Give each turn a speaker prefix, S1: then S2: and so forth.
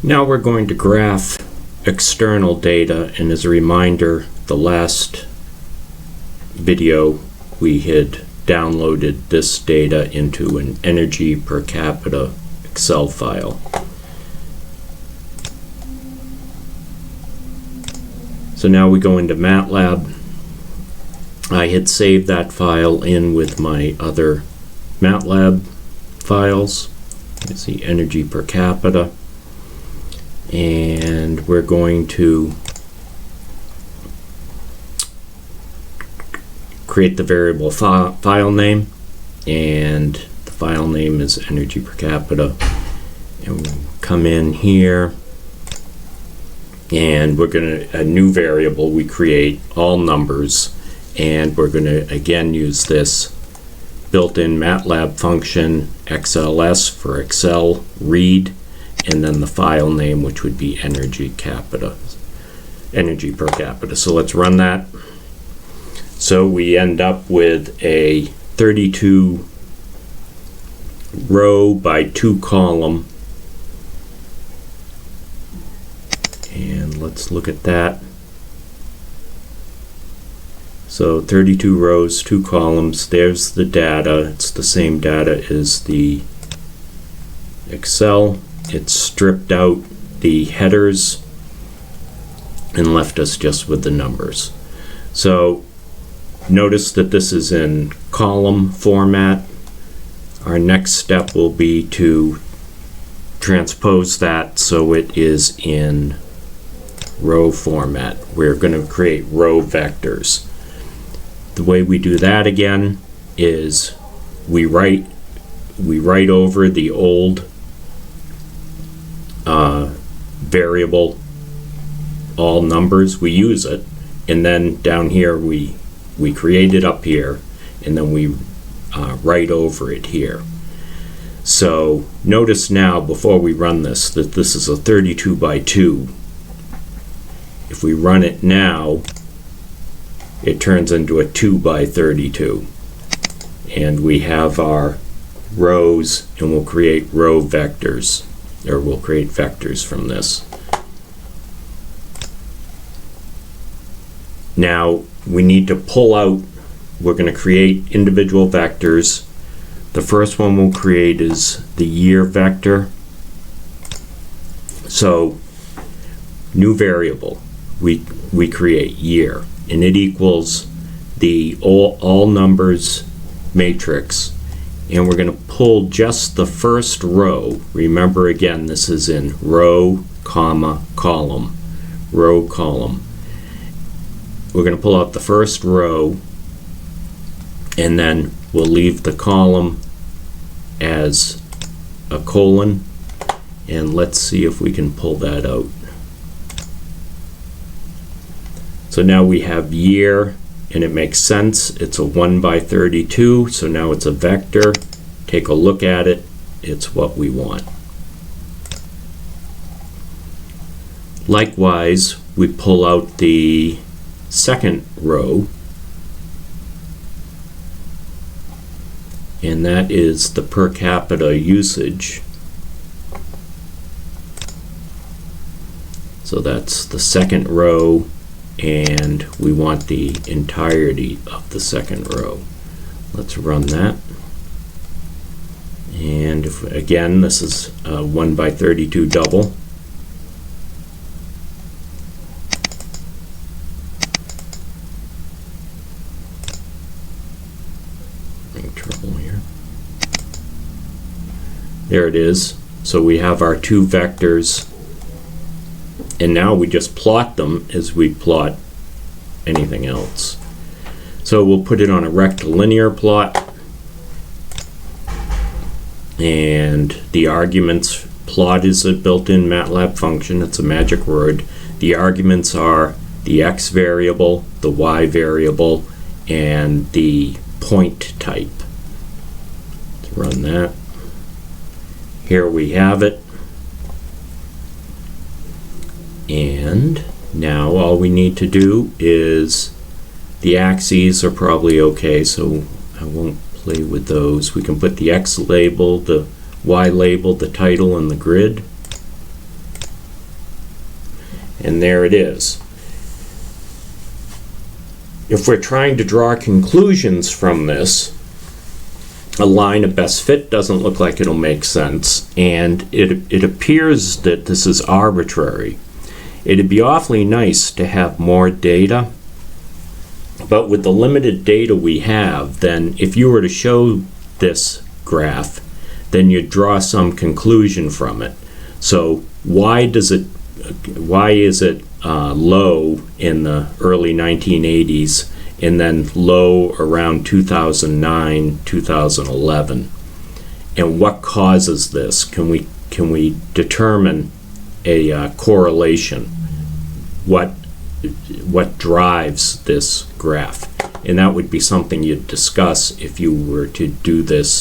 S1: Now we're going to graph external data, and as a reminder, the last video we had downloaded this data into an energy per capita Excel file. So now we go into MatLab. I had saved that file in with my other MatLab files. You see energy per capita. And we're going to create the variable file name, and the file name is energy per capita. And we'll come in here, and we're going to, a new variable we create, all numbers, and we're going to again use this built-in MATLAB function XLS for Excel read, and then the file name, which would be energy per capita. So let's run that. So we end up with a 32 row by 2 column, and let's look at that. So 32 rows, 2 columns, there's the data. It's the same data as the Excel. It's stripped out the headers and left us just with the numbers. So notice that this is in column format. Our next step will be to transpose that so it is in row format. We're going to create row vectors. The way we do that again is we write over the old variable, all numbers, we use it, and then down here we create it up here, and then we write over it here. So notice now, before we run this, that this is a 32 by 2. If we run it now, it turns into a 2 by 32. And we have our rows, and we'll create row vectors, or we'll create vectors from this. Now we need to pull out, we're going to create individual vectors. The first one we'll create is the year vector. So new variable, we create year, and it equals the all numbers matrix, and we're going to pull just the first row. Remember, again, this is in row, comma, column, row, column. We're going to pull out the first row, and then we'll leave the column as a colon, and let's see if we can pull that out. So now we have year, and it makes sense. It's a 1 by 32, so now it's a vector. Take a look at it. It's what we want. Likewise, we pull out the second row, and that is the per capita usage. So that's the second row, and we want the entirety of the second row. Let's run that. And if, again, this is a 1 by 32 double. Trouble here. There it is. So we have our 2 vectors, and now we just plot them as we plot anything else. So we'll put it on a rectilinear plot, and the arguments, plot is a built-in MATLAB function. It's a magic word. The arguments are the x variable, the y variable, and the point type. Let's run that. Here we have it. And now all we need to do is, the axes are probably okay, so I won't play with those. We can put the X label, the Y label, the title, and the grid. and there it is. If we're trying to draw conclusions from this, a line of best fit doesn't look like it'll make sense, and it appears that this is arbitrary. It'd be awfully nice to have more data, but with the limited data we have, then if you were to show this graph, then you'd draw some conclusion from it. So why is it low in the early 1980s and then low around 2009, 2011? And what causes this? Can we determine a correlation? What drives this graph? And that would be something you'd discuss if you were to do this